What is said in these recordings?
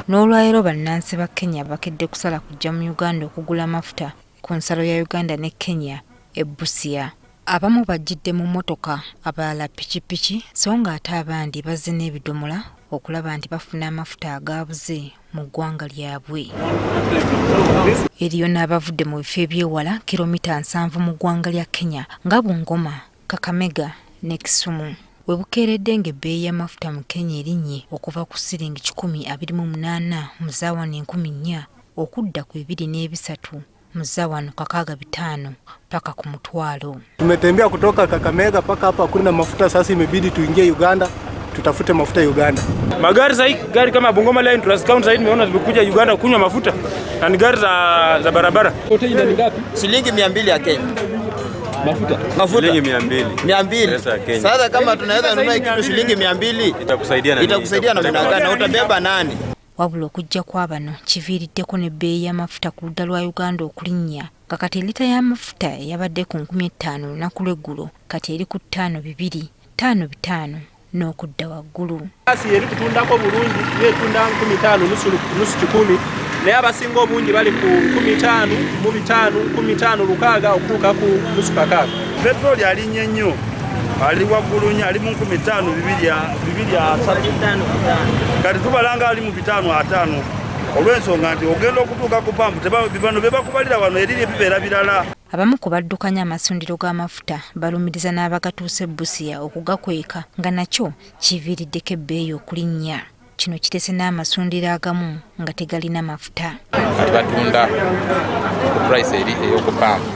N'olwaleero bannansi ba Kenya bakedde kusala kujja mu Uganda okugula amafuta ku nsalo ya Uganda ne Kenya e Busia. Abamu bajjidde mu mmotoka, abalala pikipiki, so nga ate abandi bazze n'ebidomola okulaba nti bafuna amafuta agaabuze mu gwanga lyabwe. Eriyo n'abavudde mu bifo ebyewala kilomita 7 mu gwanga lya Kenya nga Bungoma, Kakamega ne Kisumu. We bukeeredde ng'ebbeeyi y'amafuta mu Kenya erinnye okuva ku siringi 128 mu zaawana 1004 okudda ku 23 mu zaawana 65 mpaka ku mutwalo. Tumetembea kutoka Kakamega mpaka hapa kuna mafuta, sasa imebidi tuingie Uganda tutafute mafuta Uganda. Magari sahi, gari kama Bungoma line tunascount sahi nimeona zimekuja Uganda kunywa mafuta. Na ni gari za barabara. Kote ina ni ngapi? Shilingi 200 ya Kenya. Mafuta shilingi 200. Sasa kama tunaweza nunua kitu shilingi 200 itakusaidia na mnaga na utabeba nani? Wabula okujja kwa bano kiviiriddeko n'ebbeeyi y'amafuta ku ludda lwa Uganda okulinnya. Kakati lita y'amafuta yabadde ku 15,000 lunaku lw'eggulo kati eri ku 5,200, 5,500 n'okudda waggulu. Asi eri kutundako bulungi yeetunda 15,000 nusu kikumi, naye abasinga obungi bali ku 15,000, mu 5,000, 15,000 lukaaga okutuuka ku nusu kakaaga. Petroli alinnye nnyo, ali waggulu nnyo, ali mu 15,000, 2,500. Kati tubalanga ali mu 5,500 olw'ensonga nti ogenda okutuuka ku pampu bano be bakubalira wano eriri ebibeera birala. Abamu ku baddukanya amasundiro g'amafuta balumiriza n'abagatuuse Busia okugakweka nga nakyo kiviiriddeko ebbeeyi okulinnya. Kino kitese n'amasundiro agamu nga tegalina mafuta. Kati batunda ku price eri ey'okupampu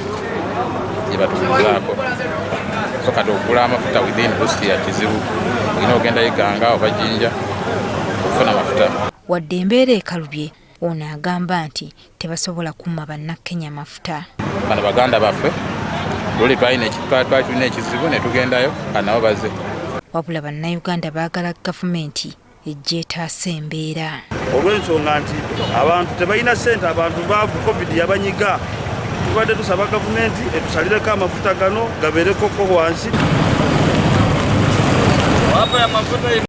gye batundiraako. So kati okugula amafuta within Busia kizibu. Olina ogenda Gwanga oba Jinja okufuna mafuta. Wadde embeera ekalubye, ono agamba nti tebasobola kumma bannakenya mafuta. Bano baganda baffe luli twalina ekizibu ne tugendayo nabo bazze. Wabula Bannayuganda baagala gavumenti ejje etaasa embeera. Olw'ensonga nti abantu tebalina ssente, abantu baavu COVID yabanyiga. Tubadde tusaba gavumenti etusalireko amafuta gano gabeereko wansi.